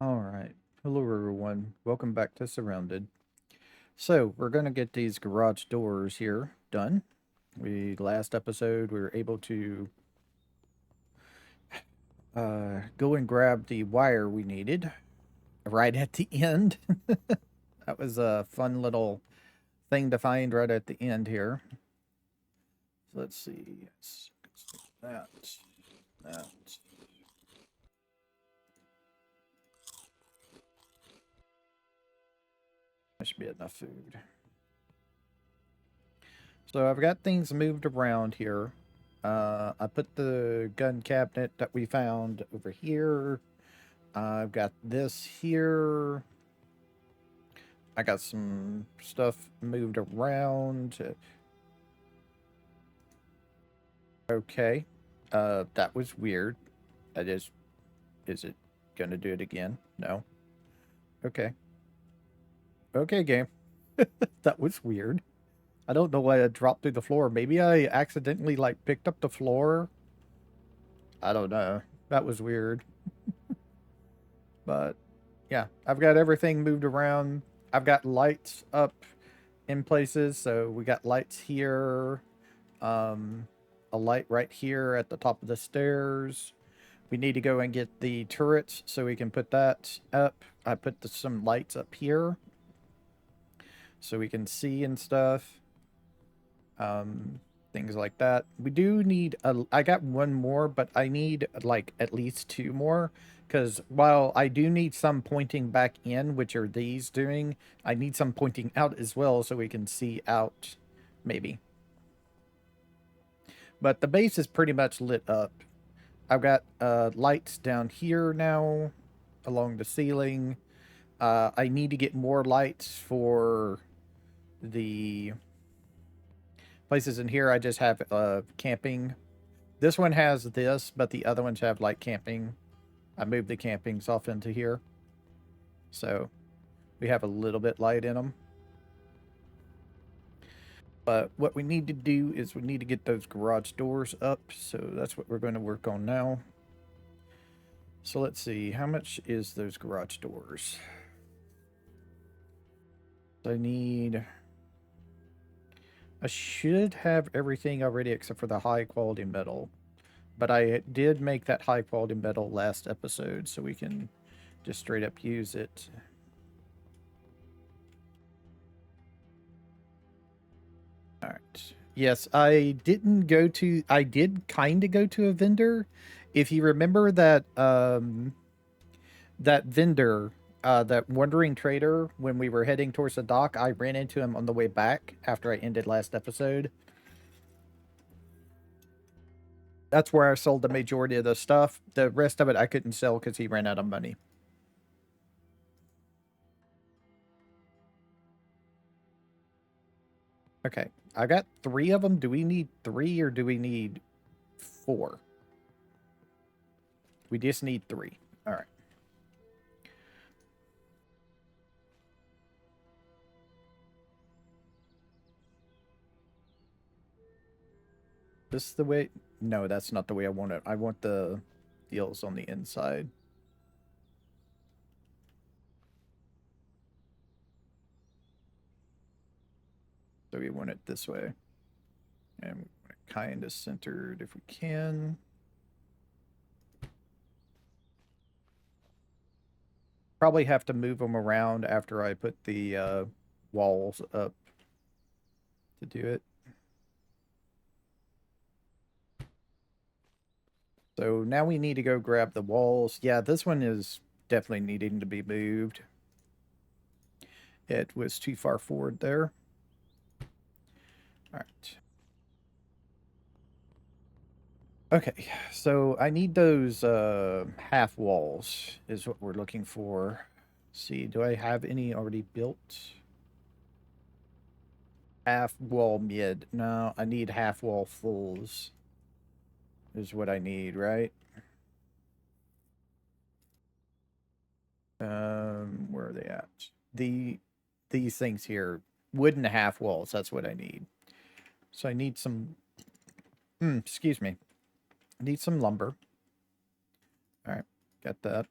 All right. Hello, everyone. Welcome back to Surrounded. So, we're going to get these garage doors here done. Last episode, we were able to go and grab the wire we needed right at the end. That was a fun little thing to find right at the end here. So let's see. That. That. That should be enough food. So I've got things moved around here. I put the gun cabinet that we found over here. I've got this here. I got some stuff moved around. Okay. That was weird. Is it gonna do it again? No. Okay. Okay, game. That was weird. I don't know why I dropped through the floor. Maybe I accidentally, like, picked up the floor. I don't know. That was weird. But yeah, I've got everything moved around. I've got lights up in places. So we got lights here, a light right here at the top of the stairs. We need to go and get the turrets so we can put that up. I put some lights up here so we can see and stuff. Things like that. We do need I got one more, but I need like at least two more. Because while I do need some pointing back in, which are these doing, I need some pointing out as well so we can see out, maybe. But the base is pretty much lit up. I've got lights down here now along the ceiling. I need to get more lights for the places in here. I just have camping. This one has this, but the other ones have like camping. I moved the campings off into here. So we have a little bit light in them. But what we need to do is we need to get those garage doors up. So that's what we're going to work on now. So let's see. How much is those garage doors? I should have everything already except for the high quality metal. But I did make that high quality metal last episode, so we can just straight up use it. All right. Yes, I did kind of go to a vendor. If you remember that vendor, that wandering trader, when we were heading towards the dock, I ran into him on the way back after I ended last episode. That's where I sold the majority of the stuff. The rest of it I couldn't sell because he ran out of money. Okay, I got three of them. Do we need three or do we need four? We just need three. All right. This is the way. No, that's not the way I want it. I want the deals on the inside. So we want it this way. And kind of centered if we can. Probably have to move them around after I put the walls up to do it. So now we need to go grab the walls. Yeah, this one is definitely needing to be moved. It was too far forward there. All right. Okay, so I need those half walls is what we're looking for. Let's see, do I have any already built? Half wall mid. No, I need half wall fulls. Is what I need, right? Where are they at? These things here, wooden half walls. That's what I need. So I need some. Excuse me. I need some lumber. All right, got that.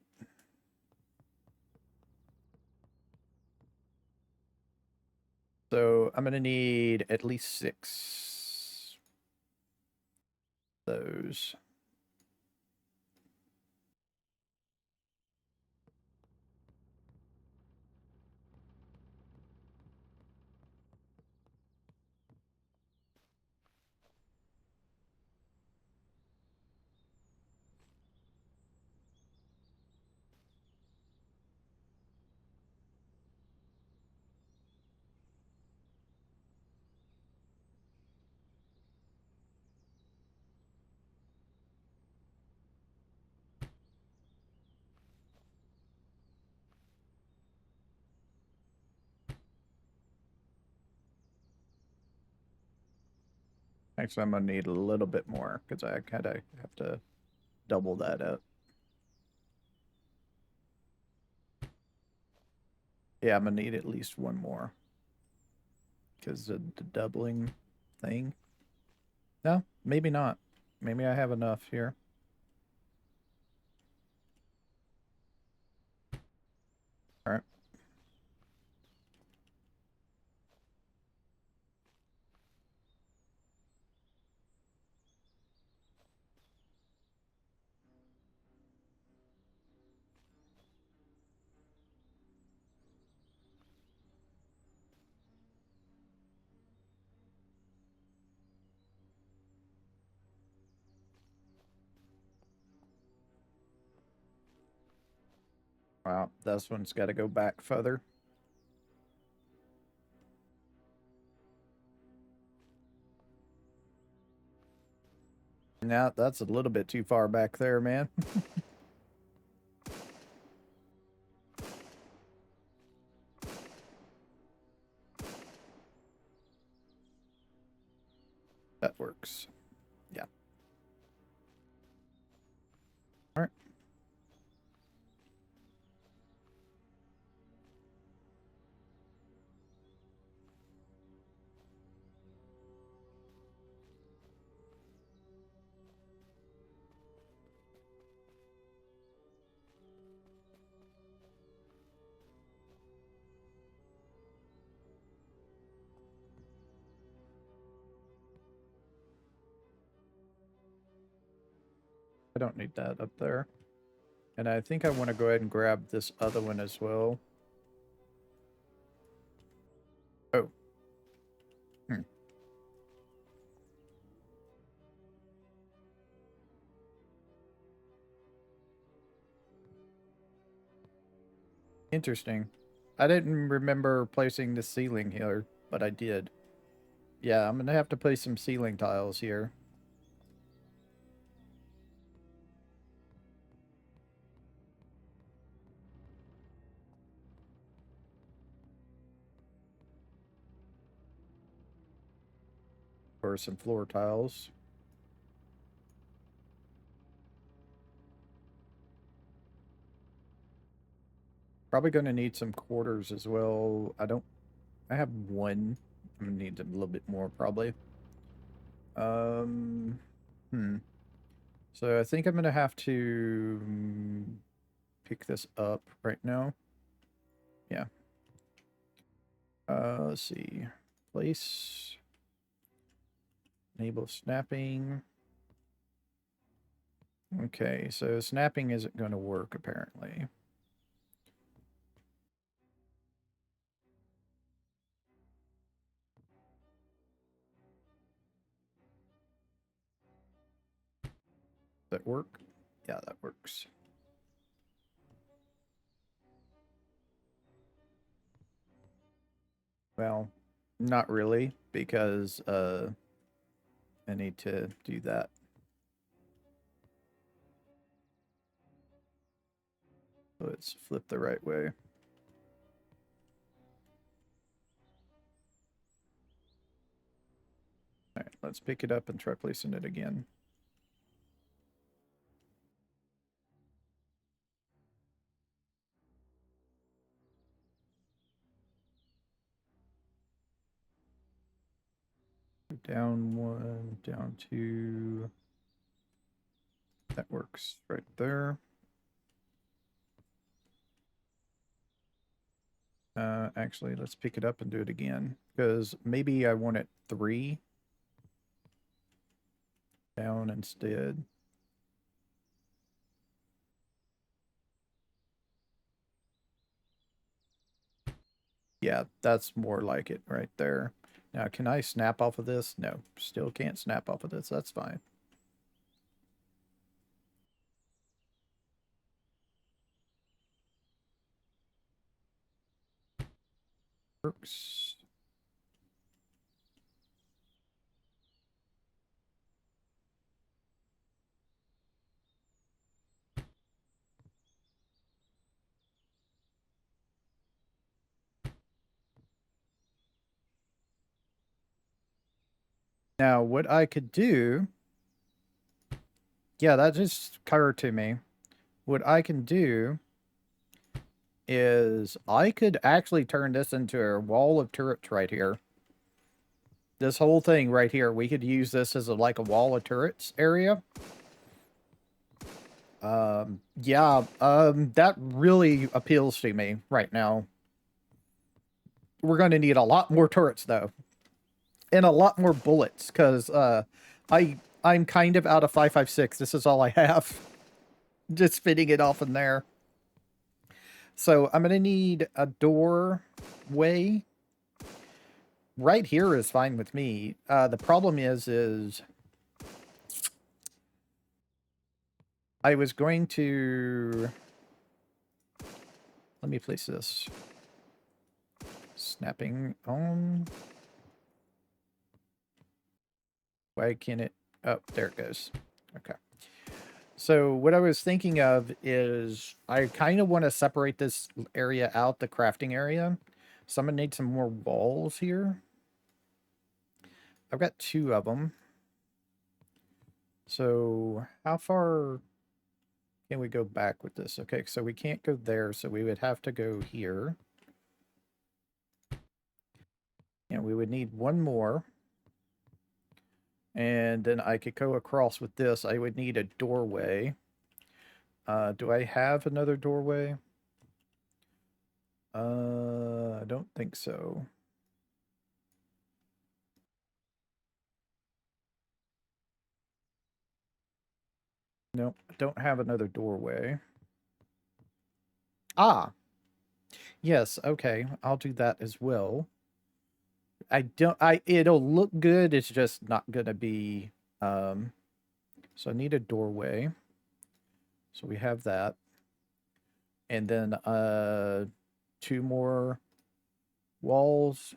So I'm gonna need at least 6 of those. Actually, I'm gonna need a little bit more because I kind of have to double that up. Yeah, I'm gonna need at least one more because of the doubling thing. No, maybe not. Maybe I have enough here. All right. Wow, this one's got to go back further. Now that's a little bit too far back there, man. That works. Yeah. All right. I don't need that up there. And I think I want to go ahead and grab this other one as well. Oh. Hmm. Interesting. I didn't remember placing the ceiling here, but I did. Yeah, I'm gonna have to place some ceiling tiles here. Or some floor tiles. Probably gonna need some quarters as well. I have one. I'm gonna need a little bit more probably. Um, hmm. So I think I'm gonna have to pick this up right now. Yeah. Let's see. Place. Enable snapping. Okay, so snapping isn't going to work apparently. Does that work? Yeah, that works. Well, not really, because I need to do that. So it's flipped the right way. All right, let's pick it up and try placing it again. Down 1, down 2. That works right there. Actually, let's pick it up and do it again. Because maybe I want it 3 down instead. Yeah, that's more like it right there. Now, can I snap off of this? No, still can't snap off of this. That's fine. Works. Now, what I could do... Yeah, that just occurred to me. What I can do is I could actually turn this into a wall of turrets right here. This whole thing right here, we could use this as like a wall of turrets area. Yeah, that really appeals to me right now. We're going to need a lot more turrets, though. And a lot more bullets, because I'm kind of out of 5.56. This is all I have. Just fitting it off in there. So I'm going to need a doorway. Right here is fine with me. The problem is I was going to... Let me place this. Snapping on. Why can't it... Oh, there it goes. Okay. So what I was thinking of is I kind of want to separate this area out, the crafting area. So I'm going to need some more walls here. I've got 2 of them. So how far can we go back with this? Okay, so we can't go there, so we would have to go here. And we would need 1 more. And then I could go across with this. I would need a doorway. Do I have another doorway? I don't think so. Nope, I don't have another doorway. Ah! Yes, okay, I'll do that as well. It'll look good, it's just not gonna be, so I need a doorway. So we have that. And then, 2 more walls.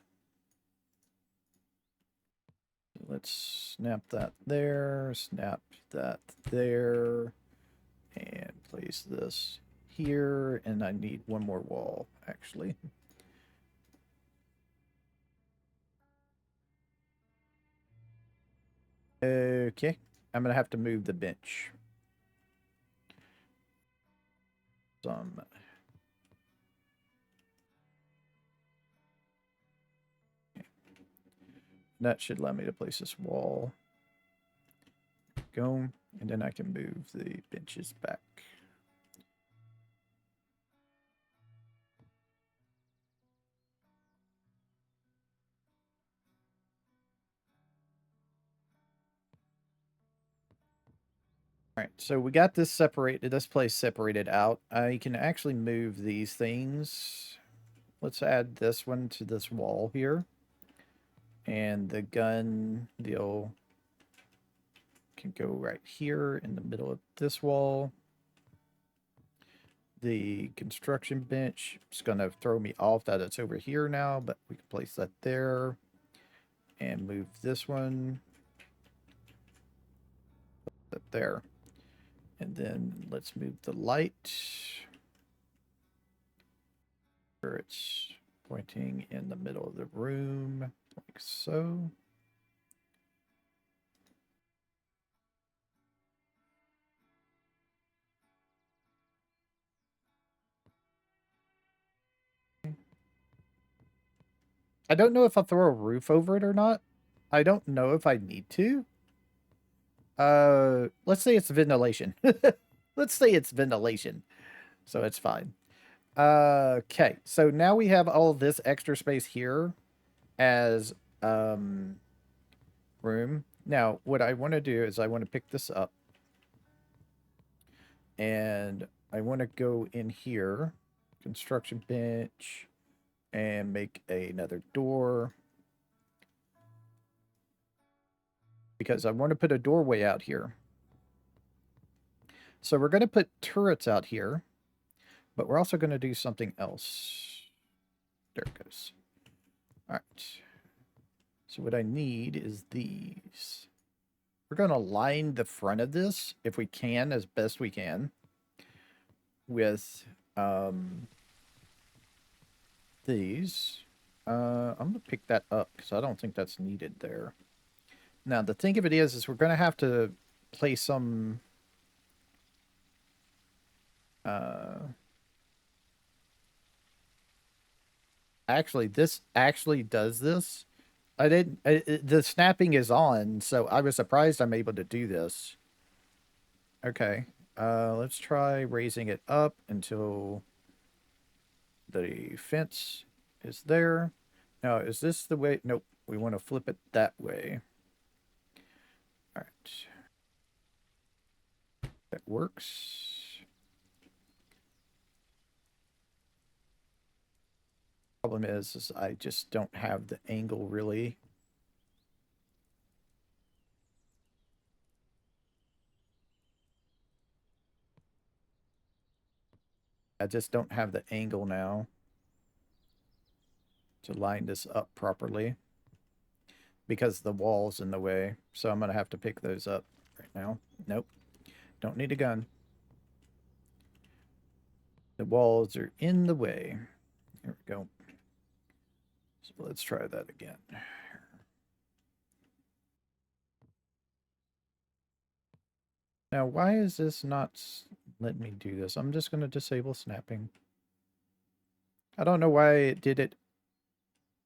Let's snap that there, snap that there, and place this here, and I need 1 more wall, actually. Okay, I'm gonna have to move the bench. Some. That should allow me to place this wall. Go, and then I can move the benches back. All right, so we got this separated, this place separated out. I can actually move these things. Let's add this one to this wall here. And the gun deal can go right here in the middle of this wall. The construction bench is going to throw me off that it's over here now, but we can place that there. And move this one there. And then let's move the light. Where it's pointing in the middle of the room, like so. I don't know if I'll throw a roof over it or not. I don't know if I need to. Let's say it's ventilation. Let's say it's ventilation. So it's fine. Okay, so now we have all this extra space here as room. Now, what I want to do is I want to pick this up and I want to go in here, construction bench, and make another door because I want to put a doorway out here. So we're going to put turrets out here, but we're also going to do something else. There it goes. All right. So what I need is these. We're going to line the front of this, if we can, as best we can, with these. I'm going to pick that up because I don't think that's needed there. Now, the thing of it is we're going to have to place some... actually, this actually does this. I didn't... the snapping is on, so I was surprised I'm able to do this. Okay. Let's try raising it up until the fence is there. Now, is this the way? Nope. We want to flip it that way. All right. That works. Problem is I just don't have the angle really. I just don't have the angle now to line this up properly because the wall's in the way. So I'm going to have to pick those up right now. Nope. Don't need a gun. The walls are in the way. Here we go. So let's try that again. Now, why is this not letting me do this? I'm just going to disable snapping. I don't know why it did it.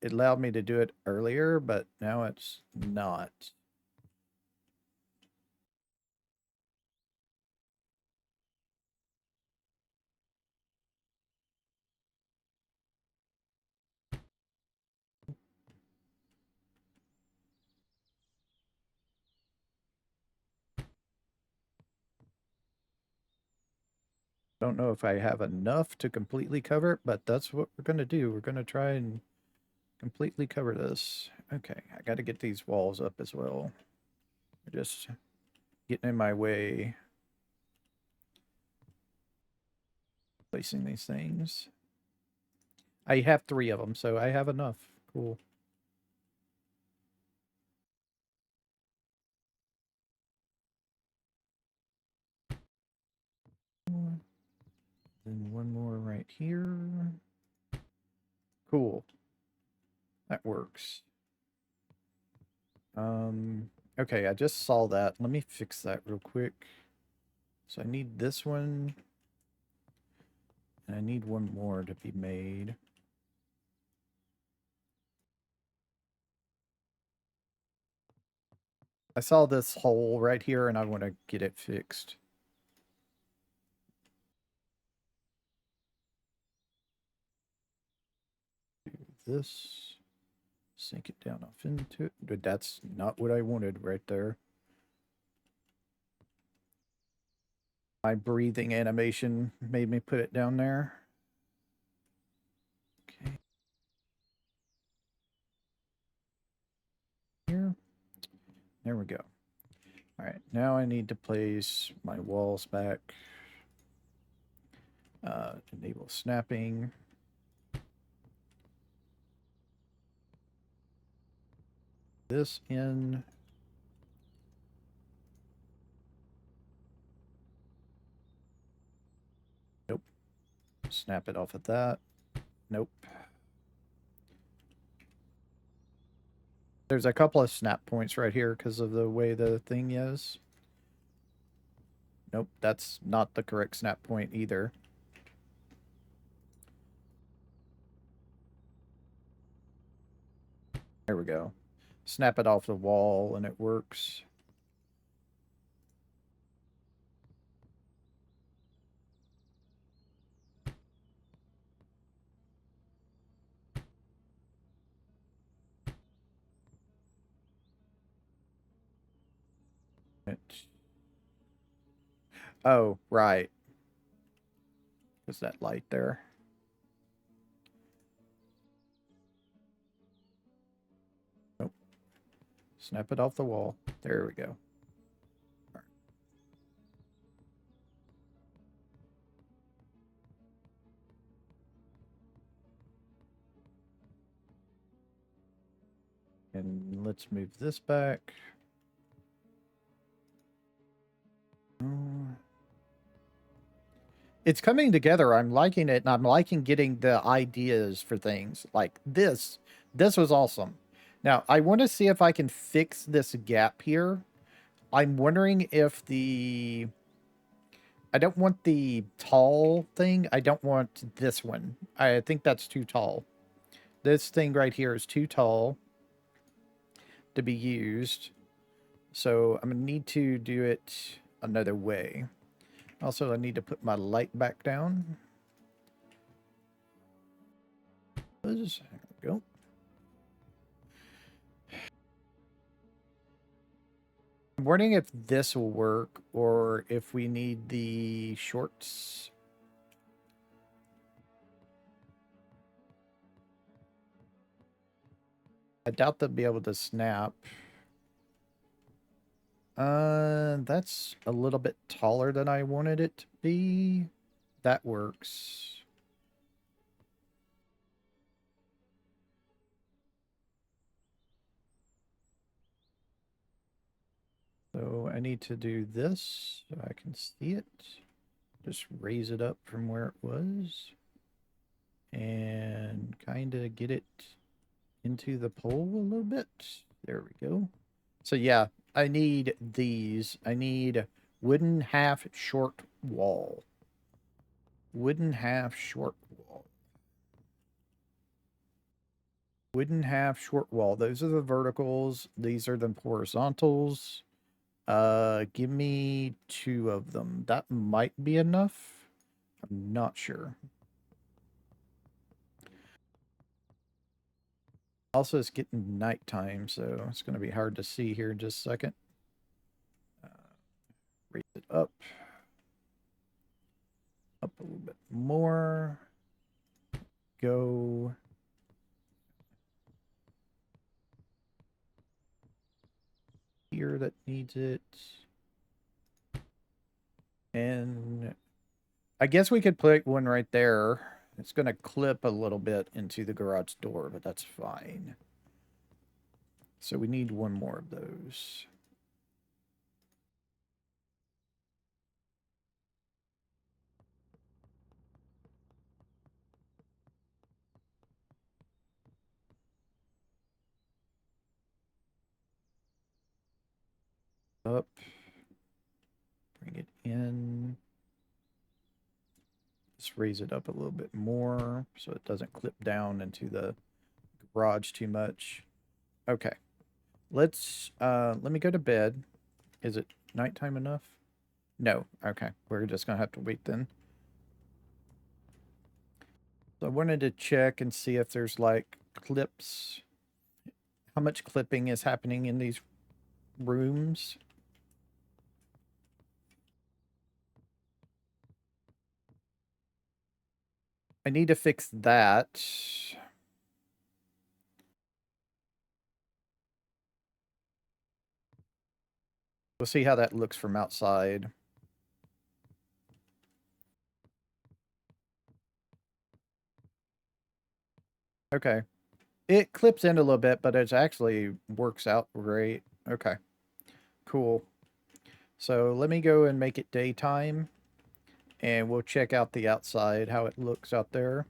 It allowed me to do it earlier, but now it's not. Don't know if I have enough to completely cover it, but that's what we're going to do. We're going to try and completely cover this. Okay, I got to get these walls up as well. They're just getting in my way. Placing these things. I have 3 of them, so I have enough. Cool. Then one more right here. Cool. That works. Okay, I just saw that. Let me fix that real quick. So I need this one. And I need one more to be made. I saw this hole right here and I want to get it fixed. Do this. Sink it down off into it. But that's not what I wanted right there. My breathing animation made me put it down there. Okay. Here. There we go. All right, now I need to place my walls back. Enable snapping. This in. Nope. Snap it off of that. Nope. There's a couple of snap points right here because of the way the thing is. Nope, that's not the correct snap point either. There we go. Snap it off the wall and it works. Oh, right. Is that light there? Nope. Snap it off the wall. There we go. And let's move this back. It's coming together. I'm liking it, and I'm liking getting the ideas for things. Like this. This was awesome. Now, I want to see if I can fix this gap here. I'm wondering if the... I don't want the tall thing. I don't want this one. I think that's too tall. This thing right here is too tall to be used. So I'm going to need to do it another way. Also, I need to put my light back down. There we go. I'm wondering if this will work or if we need the shorts. I doubt they'll be able to snap. That's a little bit taller than I wanted it to be. That works. So I need to do this so I can see it. Just raise it up from where it was. And kind of get it into the pole a little bit. There we go. So yeah, I need these. I need wooden half short wall. Wooden half short wall. Wooden half short wall. Those are the verticals. These are the horizontals. Give me 2 of them. That might be enough. I'm not sure. Also, it's getting nighttime, so it's going to be hard to see here in just a second. Raise it up. Up a little bit more. Go. Here that needs it. And I guess we could put one right there. It's going to clip a little bit into the garage door, but that's fine. So we need one more of those. Up. Bring it in. Let's raise it up a little bit more so it doesn't clip down into the garage too much. Okay. Let me go to bed. Is it nighttime enough? No. Okay. We're just gonna have to wait then. So I wanted to check and see if there's like clips. How much clipping is happening in these rooms? I need to fix that. We'll see how that looks from outside. Okay. It clips in a little bit, but it actually works out great. Okay. Cool. So let me go and make it daytime, and we'll check out the outside, how it looks out there.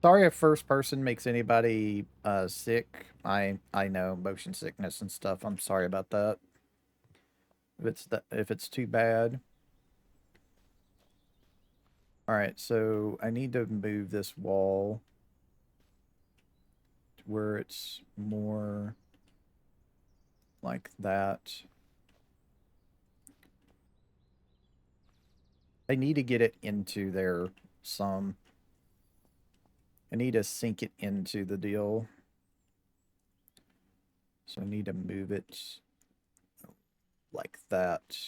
Sorry if first person makes anybody sick. I know motion sickness and stuff. I'm sorry about that. If it's too bad. All right, so I need to move this wall to where it's more like that. I need to get it into there some. I need to sink it into the deal. So I need to move it like that.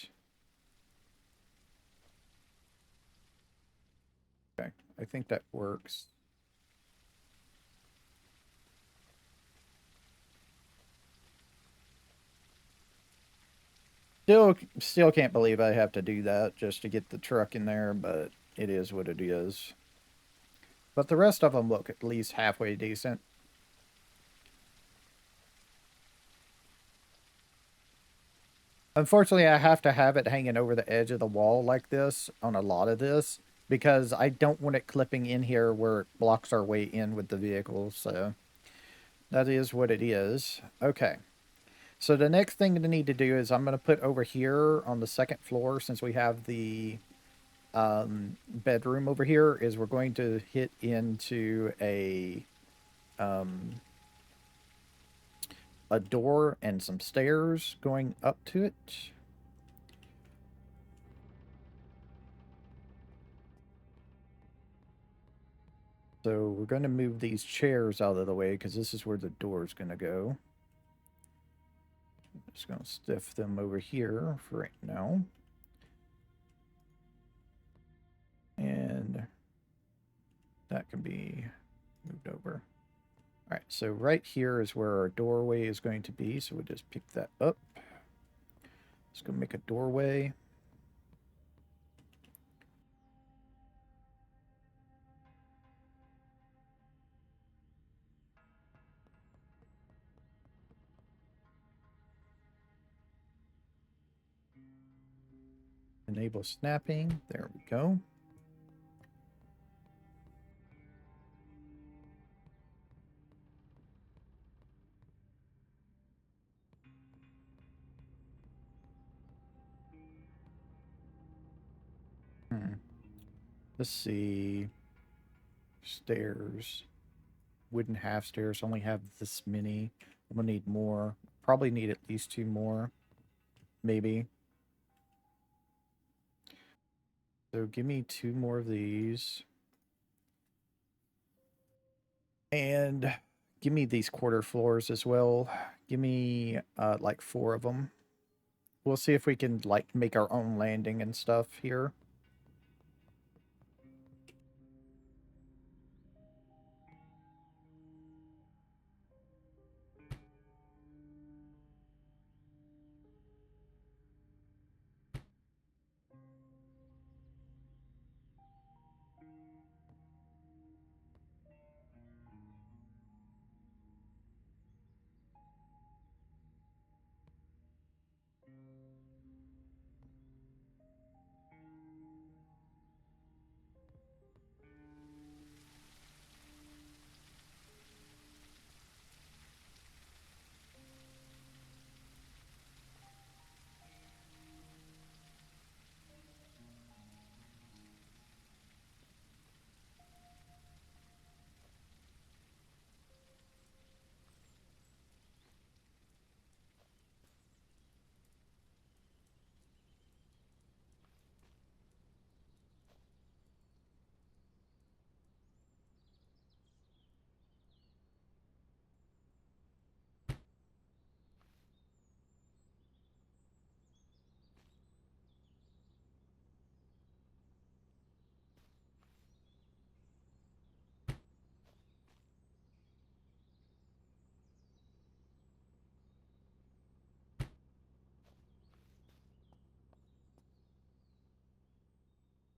Okay, I think that works. Still can't believe I have to do that just to get the truck in there, but it is what it is. But the rest of them look at least halfway decent. Unfortunately, I have to have it hanging over the edge of the wall like this on a lot of this because I don't want it clipping in here where it blocks our way in with the vehicle. So that is what it is. Okay. So the next thing to need to do is I'm going to put over here on the second floor, since we have the bedroom over here, is we're going to hit into a door and some stairs going up to it. So we're going to move these chairs out of the way because this is where the door is going to go. Just going to stiff them over here for right now. And that can be moved over. All right, so right here is where our doorway is going to be. So we'll just pick that up. Just going to make a doorway. Enable snapping. There we go. Let's see. Stairs. Wooden half stairs. Only have this many. I'm going to need more. Probably need at least 2 more. Maybe. So give me 2 more of these. And give me these quarter floors as well. Give me like 4 of them. We'll see if we can like make our own landing and stuff here.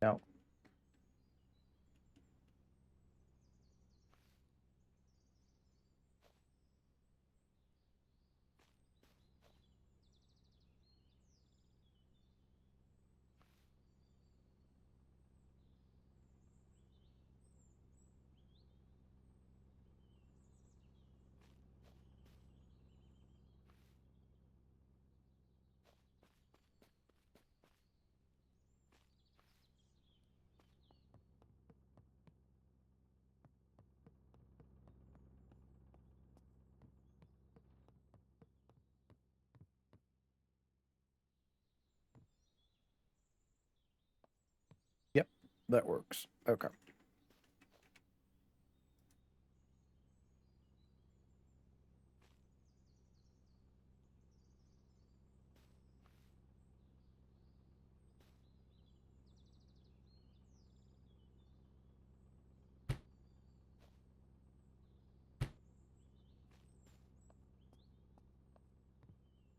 Now, That works. Okay.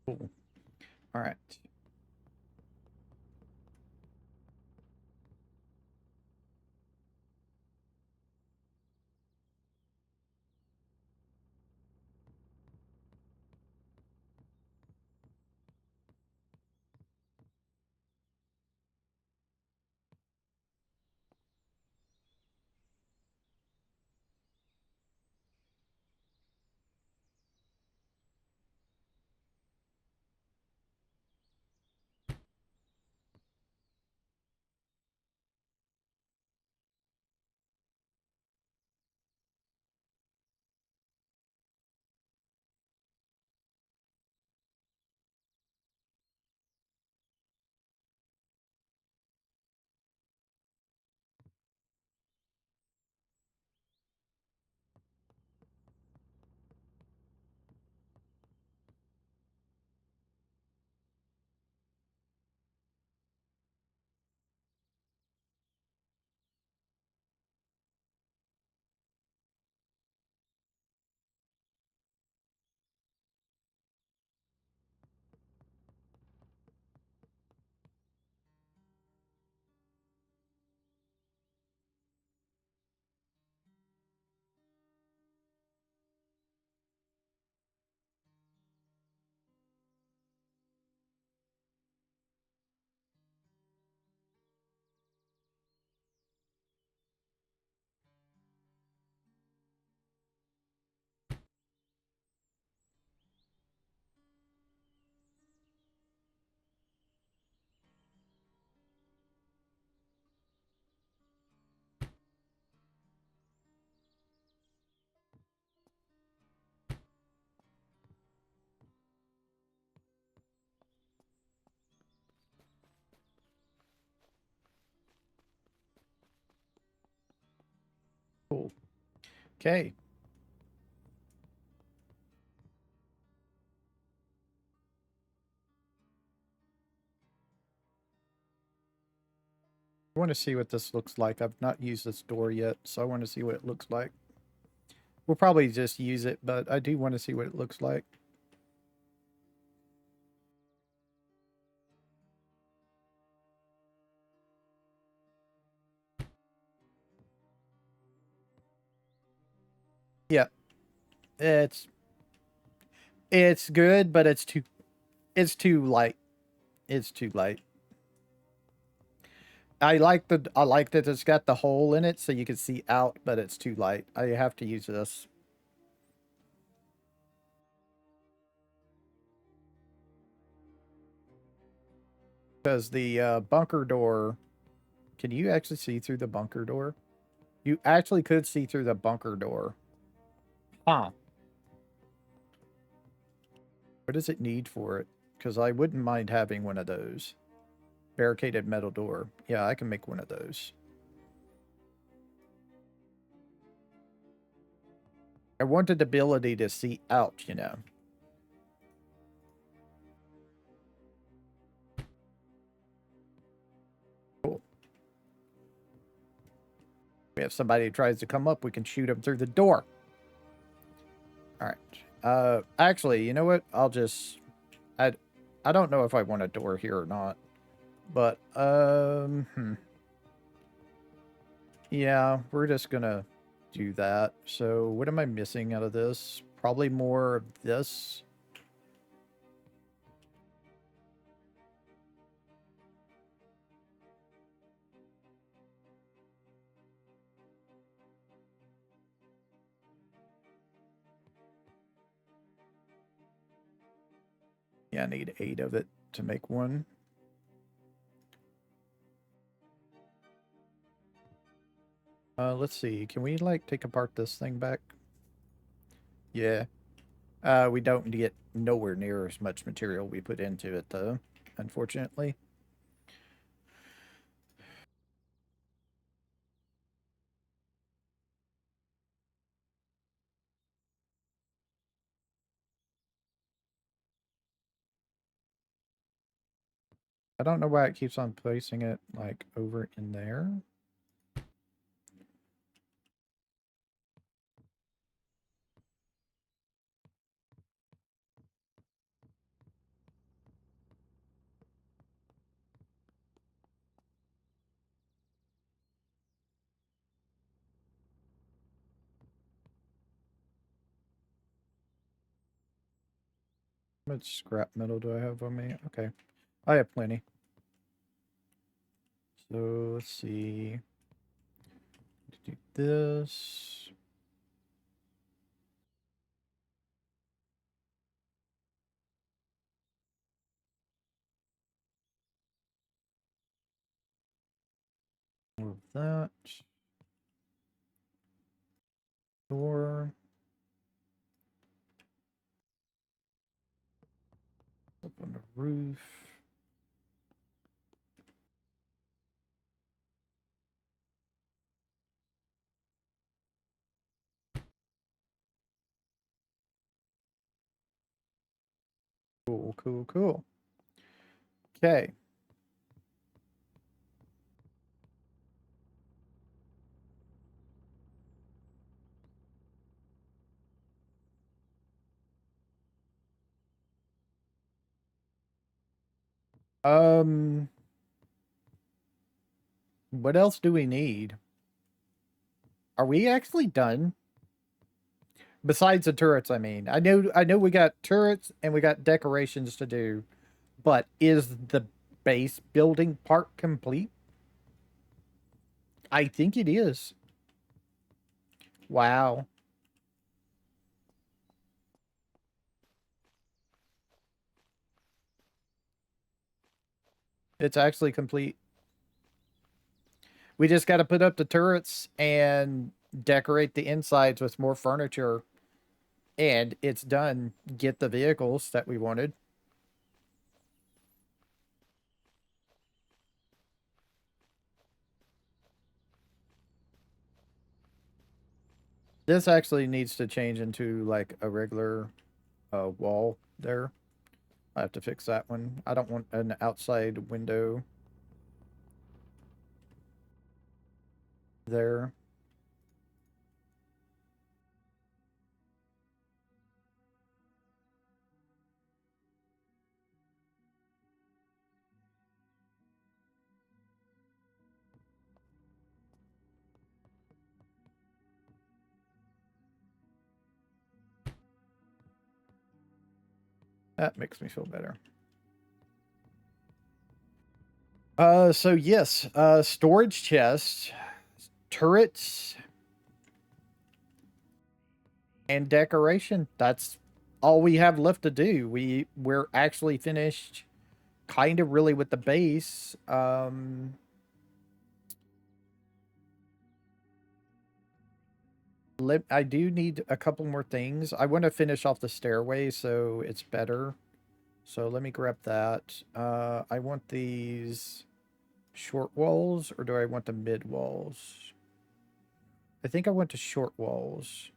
Cool. All right. Cool. Okay. I want to see what this looks like. I've not used this door yet, so I want to see what it looks like. We'll probably just use it, but I do want to see what it looks like. Yeah, it's it's good, but it's too light. It's too light. I like that it's got the hole in it so you can see out, but it's too light. I have to use this because the bunker door. Can you actually see through the bunker door? You actually could see through the bunker door. Huh. What does it need for it? Because I wouldn't mind having one of those. Barricaded metal door. Yeah, I can make one of those. I wanted the ability to see out, you know. Cool. We have somebody who tries to come up, we can shoot them through the door. All right. Actually, you know what? I I don't know if I want a door here or not. But yeah, we're just gonna do that. So what am I missing out of this? Probably more of this. Yeah, I need 8 of it to make one. Let's see. Can we like take apart this thing back? Yeah. We don't get nowhere near as much material we put into it though, unfortunately. I don't know why it keeps on placing it, like, over in there. How much scrap metal do I have on me? Okay. I have plenty. So, let's see. Do this. Move that. Door. Up on the roof. Cool, cool, cool. Okay. Um, what else do we need? Are we actually done? Besides the turrets, I mean. I know we got turrets and we got decorations to do, but is the base building part complete? I think it is. Wow. It's actually complete. We just got to put up the turrets and decorate the insides with more furniture, and it's done. Get the vehicles that we wanted. This actually needs to change into like a regular wall there. I have to fix that one. I don't want an outside window there. That makes me feel better. So yes, storage chests, turrets, and decoration. That's all we have left to do. We're actually finished kind of really with the base. I do need a couple more things. I want to finish off the stairway so it's better. So let me grab that. I want these short walls, or do I want the mid walls? I think I want the short walls.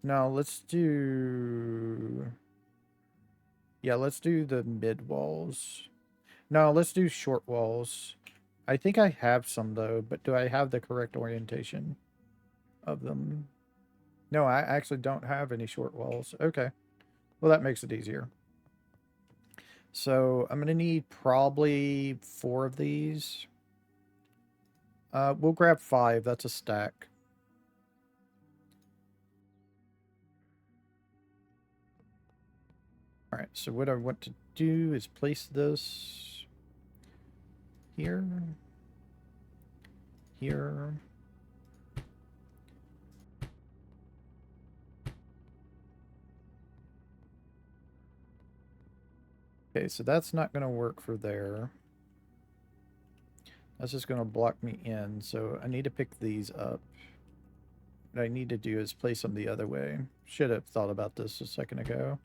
No, let's do... Yeah, let's do the mid walls. No, let's do short walls. I think I have some, though, but do I have the correct orientation of them? No, I actually don't have any short walls. Okay. Well, that makes it easier. So I'm going to need probably 4 of these. We'll grab 5. That's a stack. All right, so what I want to do is place this here, here. Okay, so that's not going to work for there. That's just going to block me in, so I need to pick these up. What I need to do is place them the other way. Should have thought about this a second ago.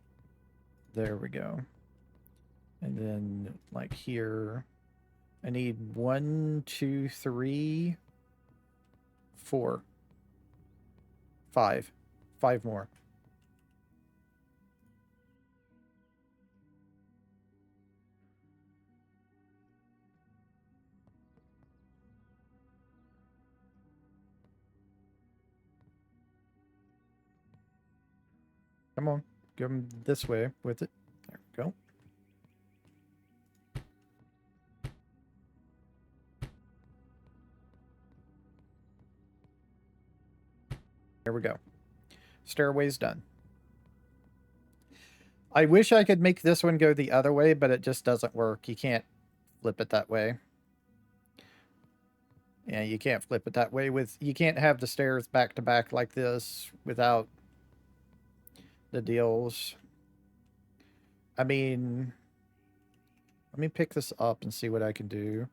There we go. And then, like here, I need 1, 2, 3, 4, 5. 5 more. Come on. Go this way with it. There we go. There we go. Stairway's done. I wish I could make this one go the other way, but it just doesn't work. You can't flip it that way. Yeah, you can't flip it that way with... You can't have the stairs back to back like this without the deals. I mean... Let me pick this up and see what I can do.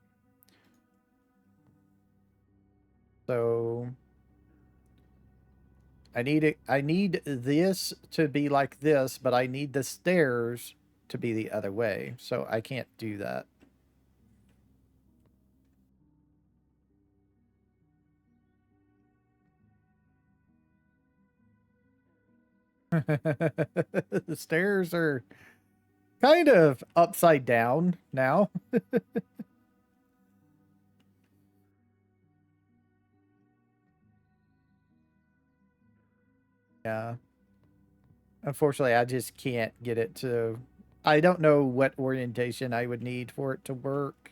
So... I need this to be like this, but I need the stairs to be the other way. So I can't do that. The stairs are kind of upside down now. Yeah. Unfortunately, I just can't get it to... I don't know what orientation I would need for it to work.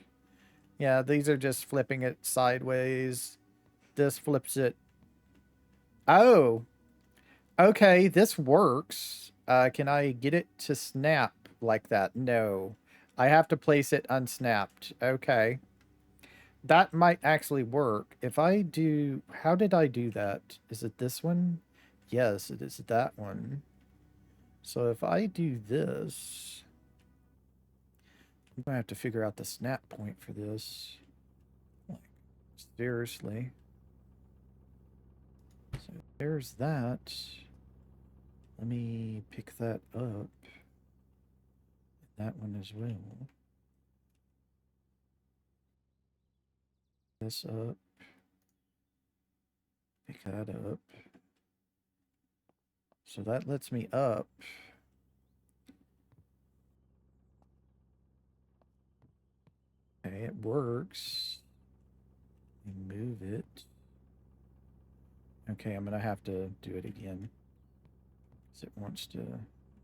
Yeah, these are just flipping it sideways. This flips it. Oh! Okay, this works. Can I get it to snap like that? No. I have to place it unsnapped. Okay. That might actually work. If I do... How did I do that? Is it this one? Yes, it is that one. So if I do this... I'm going to have to figure out the snap point for this. Like, seriously. So there's that. Let me pick that up. That one as well. This up. Pick that up. So that lets me up. Okay, it works. Move it. Okay, I'm going to have to do it again. Because it wants to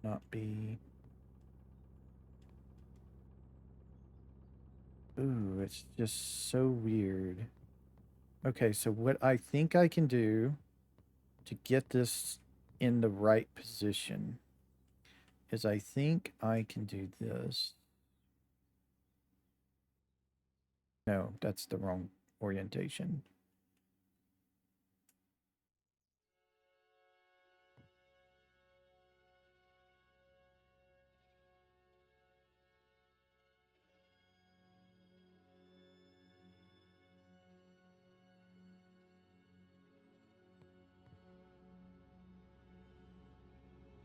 not be... Ooh, it's just so weird. Okay, so what I think I can do to get this in the right position is I think I can do this. No, that's the wrong orientation.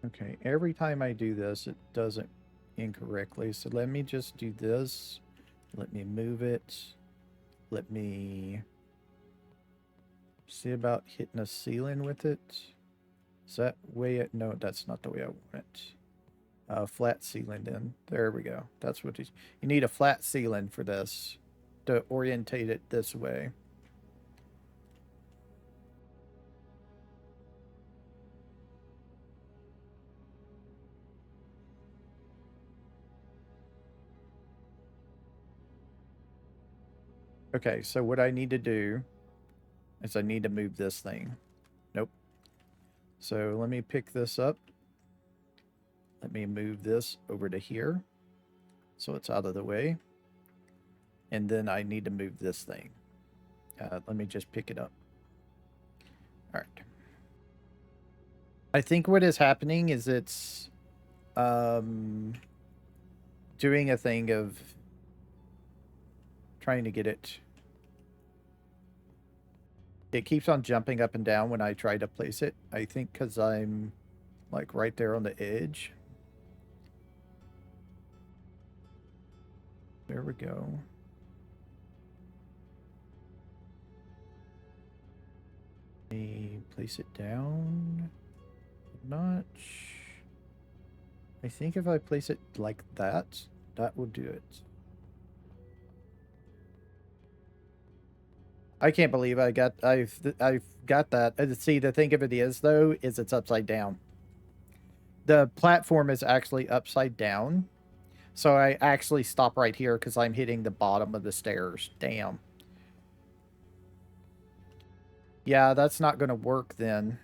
Okay, every time I do this, it does it incorrectly. So let me just do this. Let me move it. Let me see about hitting a ceiling with it. Is that way it? No, that's not the way I want it. Flat ceiling then. There we go. That's what you need, a flat ceiling for this to orientate it this way. Okay, so what I need to do is I need to move this thing. Nope. So let me pick this up. Let me move this over to here so it's out of the way. And then I need to move this thing. Let me just pick it up. All right. I think what is happening is it's doing a thing of trying to get it. It keeps on jumping up and down when I try to place it. I think because I'm like right there on the edge. There we go. Let me place it down a notch. I think if I place it like that, that will do it. I can't believe I've got that. See, the thing of it is though, is it's upside down. The platform is actually upside down. So I actually stop right here because I'm hitting the bottom of the stairs. Damn. Yeah, that's not going to work then.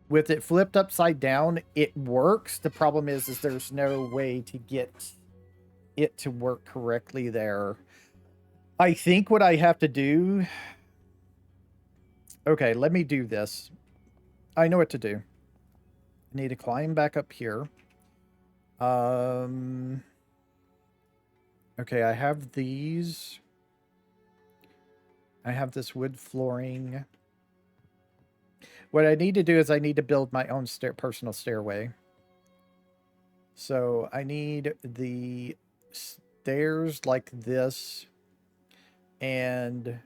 With it flipped upside down, it works. The problem is there's no way to get it to work correctly there. I think what I have to do... Okay, let me do this. I know what to do. I need to climb back up here. Okay, I have these. I have this wood flooring. What I need to do is I need to build my own personal stairway. So I need the stairs like this. And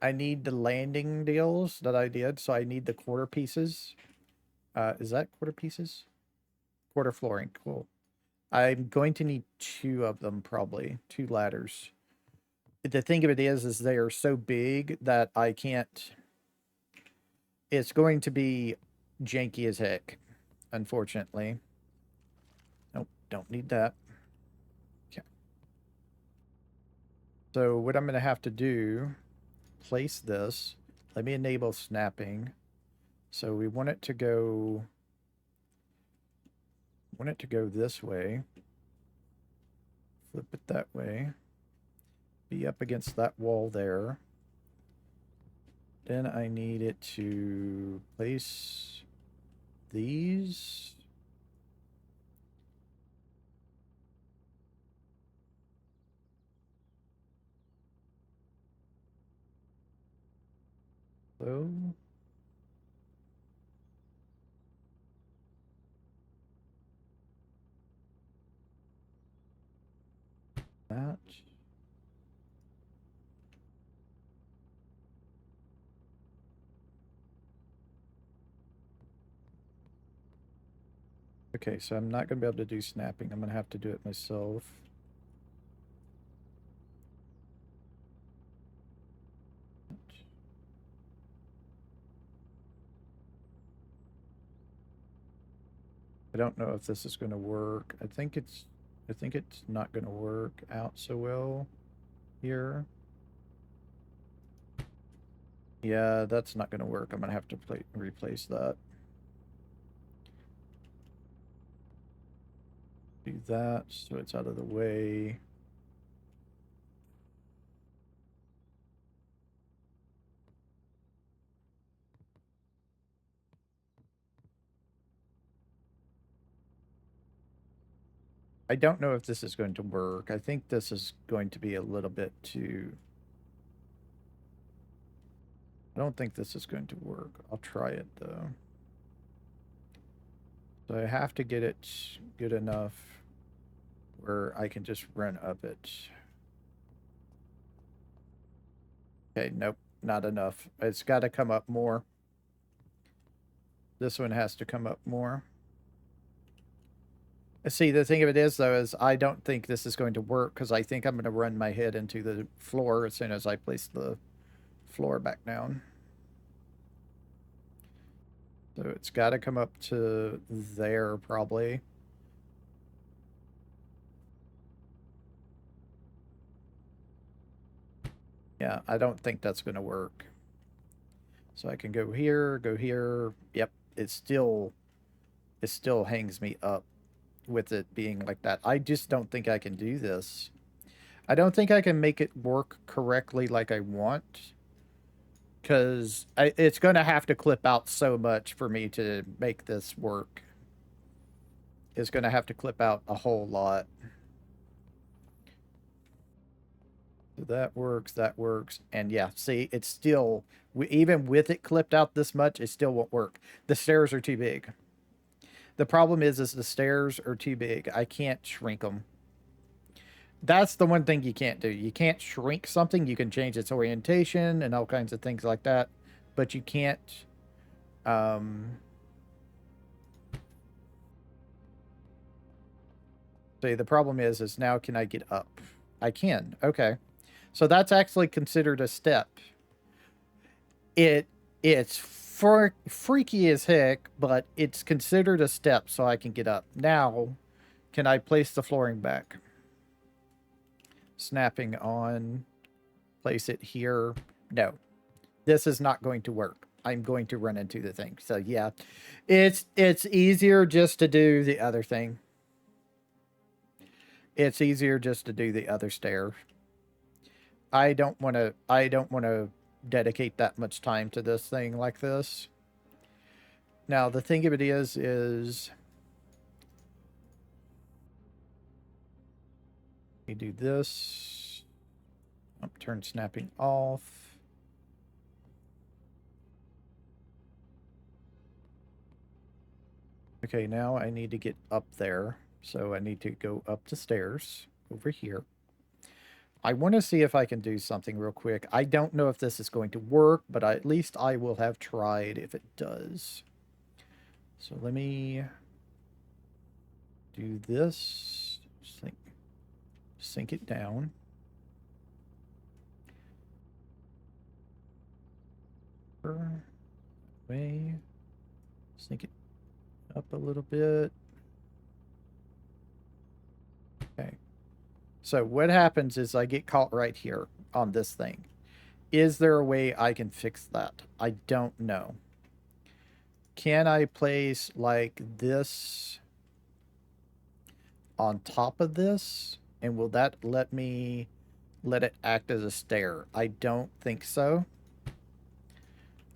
I need the landing deals that I did. So I need the quarter pieces. Is that quarter pieces? Quarter flooring. Cool. I'm going to need 2 of them, probably. 2 ladders. The thing of it is they are so big that I can't... It's going to be janky as heck, unfortunately. Nope, don't need that. Okay. So what I'm going to have to do, place this. Let me enable snapping. So we want it to go... this way. Flip it that way. Be up against that wall there. Then I need it to place these. So. That. Okay, so I'm not going to be able to do snapping. I'm going to have to do it myself. I don't know if this is going to work. I think it's not going to work out so well here. Yeah, that's not going to work. I'm going to have to replace that. Do that so it's out of the way. I don't know if this is going to work. I think this is going to be a little bit too... I don't think this is going to work. I'll try it, though. So I have to get it good enough where I can just run up it. Okay, nope, not enough. It's got to come up more. This one has to come up more. See, the thing of it is, though, is I don't think this is going to work because I think I'm going to run my head into the floor as soon as I place the floor back down. So it's got to come up to there, probably. Yeah, I don't think that's going to work. So I can go here, go here. Yep, it still hangs me up with it being like that. I just don't think I can do this. I don't think I can make it work correctly like I want. Because it's going to have to clip out so much for me to make this work. It's going to have to clip out a whole lot. So that works. And yeah, see, it's still... even with it clipped out this much, it still won't work. The stairs are too big. The problem is the stairs are too big. I can't shrink them. That's the one thing you can't do. You can't shrink something. You can change its orientation and all kinds of things like that. But you can't... See, the problem is now can I get up? I can. Okay. So that's actually considered a step. It's freaky as heck, but it's considered a step so I can get up. Now, can I place the flooring back? Snapping on, place it here. No, this is not going to work. I'm going to run into the thing. So yeah, it's easier just to do the other thing. It's easier just to do the other stair. I don't want to dedicate that much time to this thing like this. Now, the thing of it is we do this. Turn snapping off. Okay, now I need to get up there. So I need to go up the stairs over here. I want to see if I can do something real quick. I don't know if this is going to work, but at least I will have tried if it does. So let me do this. Sink it down. Way. Sink it up a little bit. Okay. So what happens is I get caught right here on this thing. Is there a way I can fix that? I don't know. Can I place like this on top of this? And will that let it act as a stair? I don't think so.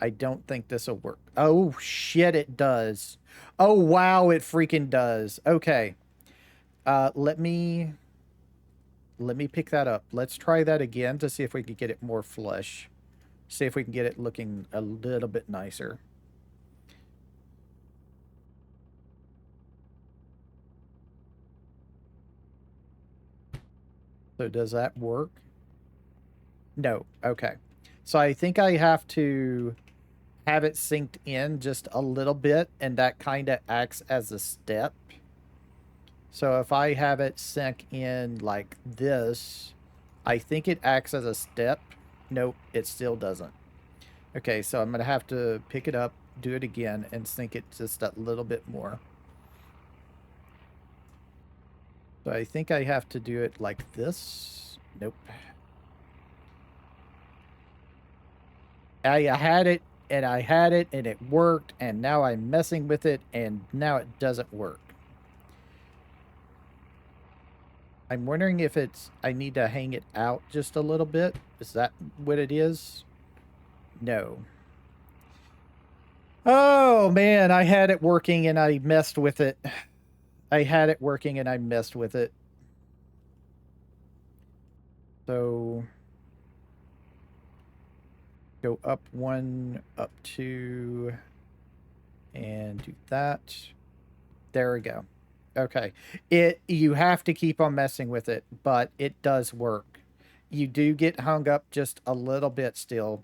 I don't think this will work. Oh, shit, it does. Oh, wow, it freaking does. Okay. Let me pick that up. Let's try that again to see if we can get it more flush. See if we can get it looking a little bit nicer. So does that work? No. Okay. So I think I have to have it synced in just a little bit, and that kind of acts as a step. So if I have it sink in like this, I think it acts as a step. Nope, it still doesn't. Okay, so I'm going to have to pick it up, do it again, and sink it just a little bit more. So I think I have to do it like this. Nope. I had it, and I had it, and it worked, and now I'm messing with it, and now it doesn't work. I'm wondering if I need to hang it out just a little bit. Is that what it is? No. Oh, man, I had it working, and I messed with it. I had it working, and I messed with it. So go up 1, up 2, and do that. There we go. Okay. You have to keep on messing with it, but it does work. You do get hung up just a little bit still,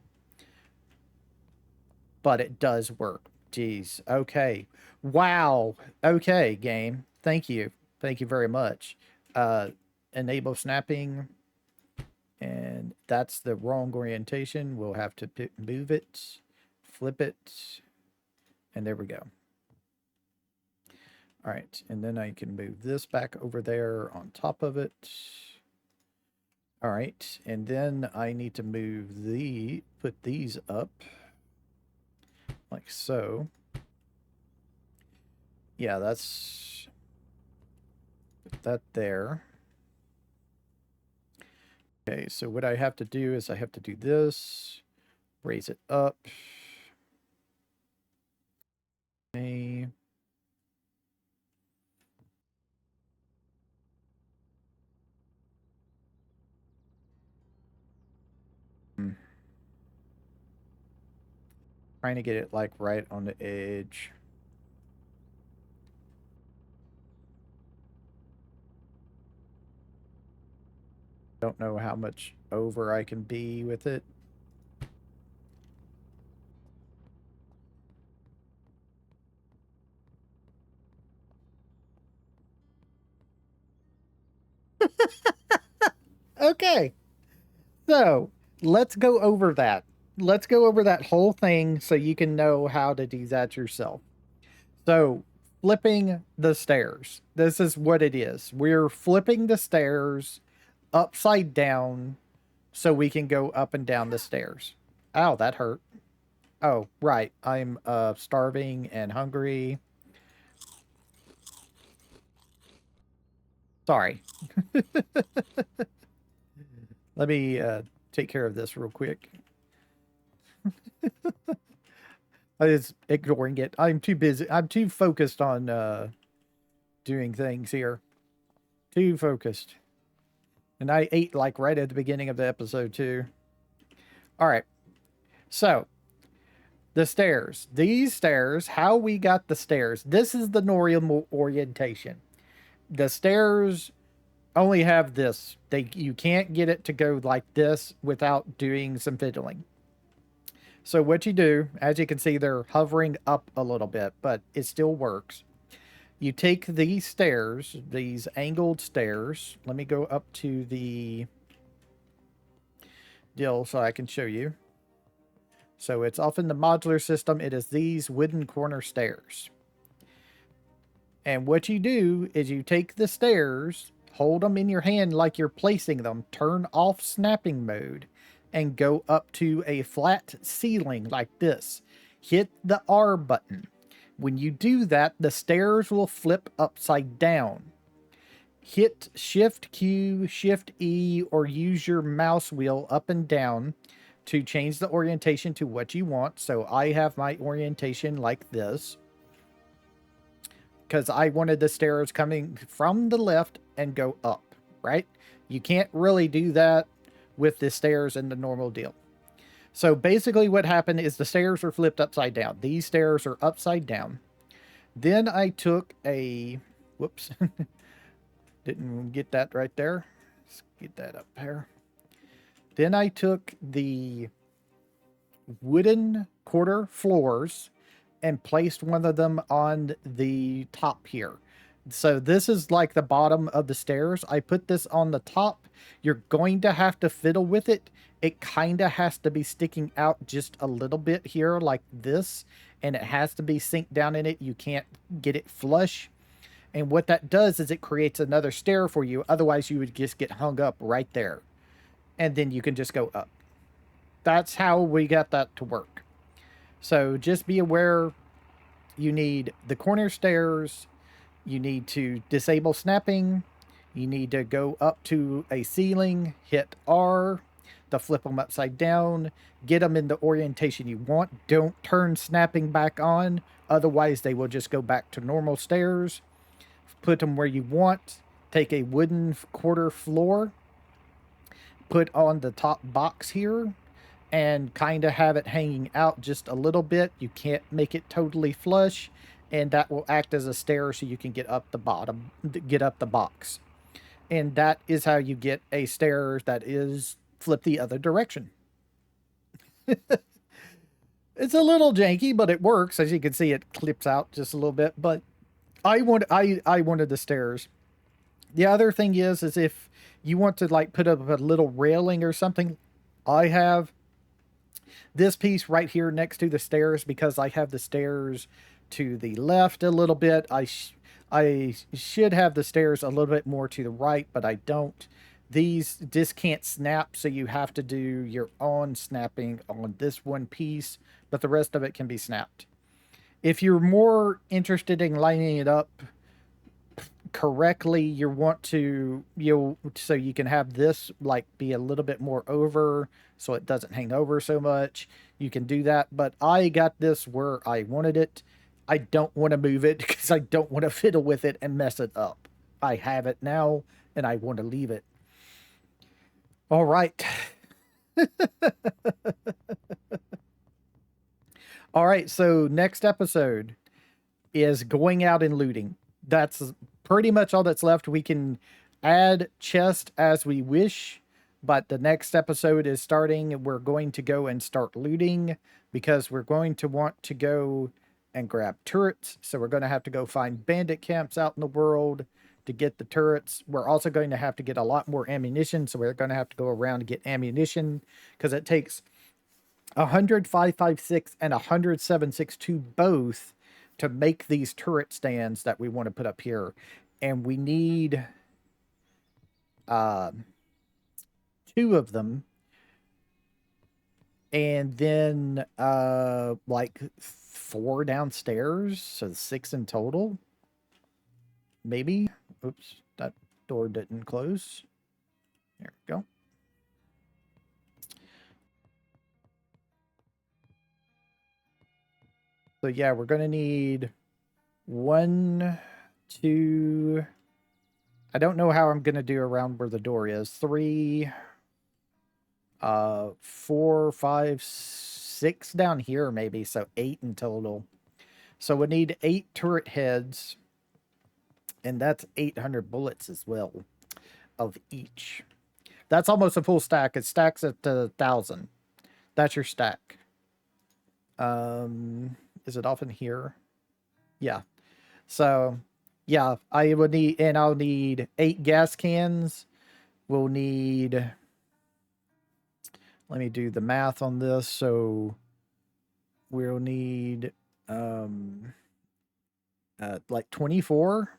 but it does work. Jeez. Okay. Wow. Okay, game. Thank you. Thank you very much. Enable snapping. And that's the wrong orientation. We'll have to move it, flip it, and there we go. All right, and then I can move this back over there on top of it. All right, and then I need to put these up like so. Yeah, put that there. Okay, so what I have to do is I have to do this, raise it up. Okay. Trying to get it like right on the edge. Don't know how much over I can be with it. Okay. So let's go over that. let's go over that whole thing so you can know how to do that yourself. So, flipping the stairs. This is what it is. We're flipping the stairs upside down so we can go up and down the stairs. Ow, that hurt. Oh, right. I'm starving and hungry. Sorry. Let me take care of this real quick. I was ignoring it. I'm too busy. I'm too focused on doing things here. Too focused. And I ate like right at the beginning of the episode too. All right. So, the stairs. These stairs, how we got the stairs. This is the normal orientation. The stairs only have this. You can't get it to go like this without doing some fiddling. So what you do, as you can see, they're hovering up a little bit, but it still works. You take these stairs, these angled stairs. Let me go up to the deal so I can show you. So it's off in the modular system. It is these wooden corner stairs. And what you do is you take the stairs, hold them in your hand like you're placing them, turn off snapping mode, and go up to a flat ceiling like this. Hit the R button. When you do that, the stairs will flip upside down. Hit Shift Q, Shift E, or use your mouse wheel up and down to change the orientation to what you want. So I have my orientation like this, because I wanted the stairs coming from the left and go up, right? You can't really do that with the stairs in the normal deal. So basically what happened is the stairs are flipped upside down. These stairs are upside down. Then I took a, whoops, didn't get that right there. Let's get that up here. Then I took the wooden quarter floors and placed one of them on the top here. So this is like the bottom of the stairs. I put this on the top. You're going to have to fiddle with it. It kind of has to be sticking out just a little bit here like this, and it has to be synced down in it. You can't get it flush. And what that does is it creates another stair for you. Otherwise, you would just get hung up right there. And then you can just go up. That's how we got that to work. So just be aware, you need the corner stairs, you need to disable snapping, you need to go up to a ceiling, hit R to flip them upside down, get them in the orientation you want. Don't turn snapping back on, otherwise they will just go back to normal stairs. Put them where you want. Take a wooden quarter floor, put on the top box here, and kind of have it hanging out just a little bit. You can't make it totally flush, and that will act as a stair so you can get up the bottom, get up the box. And that is how you get a stair that is flip the other direction. It's a little janky, but it works. As you can see, it clips out just a little bit, but I wanted the stairs. The other thing is if you want to like put up a little railing or something, I have this piece right here next to the stairs because I have the stairs to the left a little bit. I should have the stairs a little bit more to the right, but I don't. These just can't snap, so you have to do your own snapping on this one piece, but the rest of it can be snapped. If you're more interested in lining it up correctly, so you can have this like be a little bit more over so it doesn't hang over so much. You can do that, but I got this where I wanted it. I don't want to move it because I don't want to fiddle with it and mess it up. I have it now and I want to leave it. All right. All right, so next episode is going out and looting. That's pretty much all that's left. We can add chest as we wish, but the next episode is starting. We're going to go and start looting because we're going to want to go and grab turrets. So we're going to have to go find bandit camps out in the world to get the turrets. We're also going to have to get a lot more ammunition. So we're going to have to go around and get ammunition because it takes 100,556 and 100,762 both to make these turret stands that we want to put up here. And we need uh, 2 of them. And then like 4 downstairs, so 6 in total. Maybe. Oops, that door didn't close. There we go. So yeah, we're gonna need 1, 2. I don't know how I'm gonna do around where the door is. 3, 4, 5, 6 down here maybe, so 8 in total. So we need 8 turret heads, and that's 800 bullets as well of each. That's almost a full stack. It stacks at 1,000. That's your stack. Is it off in here? Yeah. So, yeah, I would need, and I'll need 8 gas cans. We'll need, let me do the math on this. So, we'll need, like 24.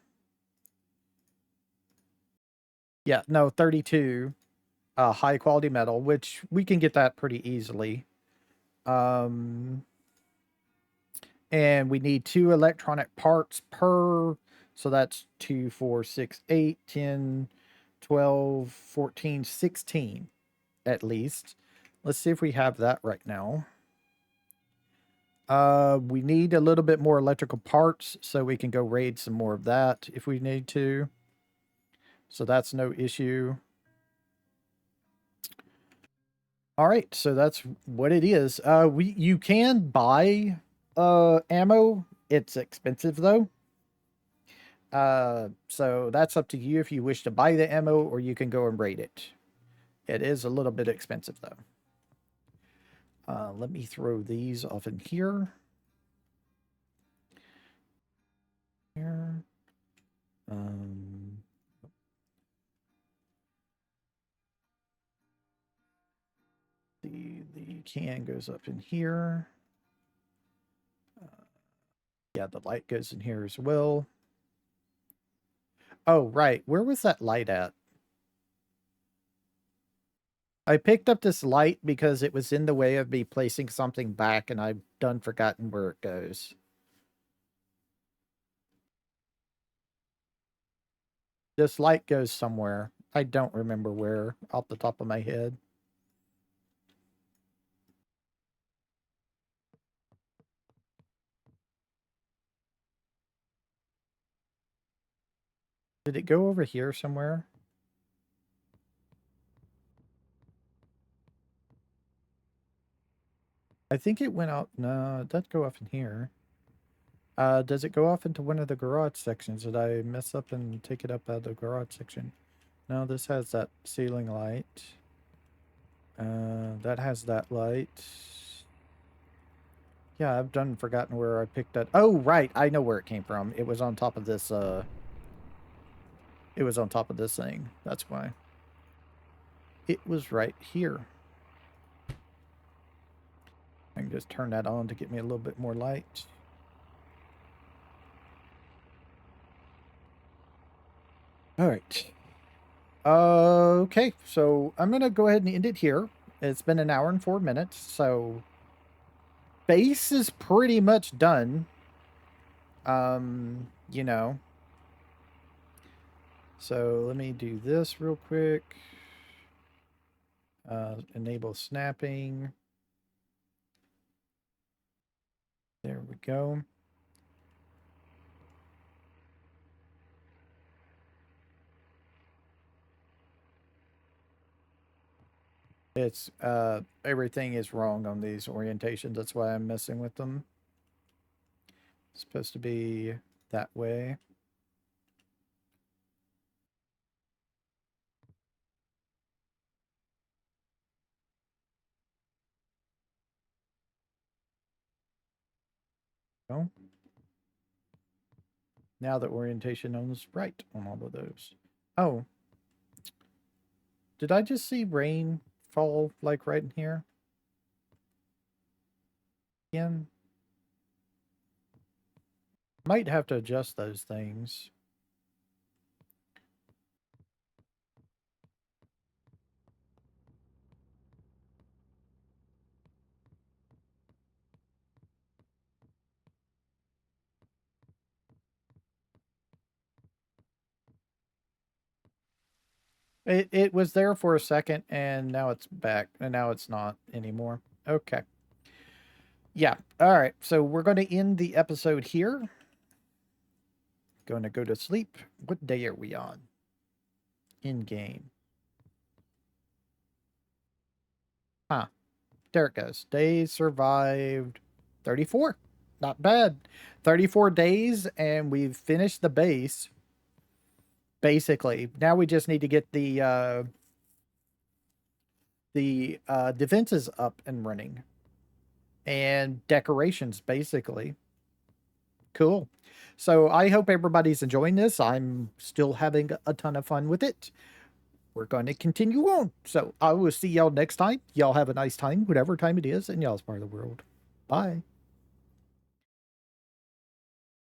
Yeah, no, 32 high quality metal, which we can get that pretty easily. And we need 2 electronic parts per, so that's 2, 4, 6, 8, 10, 12, 14, 16 at least. Let's see if we have that right now. We need a little bit more electrical parts so we can go raid some more of that if we need to. So that's no issue. All right, so that's what it is. You can buy ammo. It's expensive though. So that's up to you if you wish to buy the ammo or you can go and raid it. It is a little bit expensive though. Let me throw these off in here. Here. The can goes up in here. Yeah, the light goes in here as well. Oh, right. Where was that light at? I picked up this light because it was in the way of me placing something back, and I've done forgotten where it goes. This light goes somewhere. I don't remember where off the top of my head. Did it go over here somewhere? I think it went out. No, it doesn't go off in here. Does it go off into one of the garage sections? Did I mess up and take it up out of the garage section? No, this has that ceiling light. That has that light. Yeah, I've done forgotten where I picked that. Oh, right. I know where it came from. It was on top of this, it was on top of this thing. That's why. It was right here. I can just turn that on to get me a little bit more light. All right. Okay, so I'm going to go ahead and end it here. It's been an hour and 4 minutes, so base is pretty much done. You know. So let me do this real quick. Enable snapping. There we go. It's everything is wrong on these orientations. That's why I'm messing with them. It's supposed to be that way. Oh. Now the orientation is right on all of those. Oh. Did I just see rain fall like right in here? again. Might have to adjust those things. It was there for a second, and now it's back, and now it's not anymore. Okay. Yeah. All right. So we're going to end the episode here. Going to go to sleep. What day are we on? In game. Huh. There it goes. Days survived 34. Not bad. 34 days, and we've finished the base. Basically. Now we just need to get the defenses up and running. And decorations, basically. Cool. So I hope everybody's enjoying this. I'm still having a ton of fun with it. We're going to continue on. So I will see y'all next time. Y'all have a nice time, whatever time it is, in y'all's part of the world. Bye.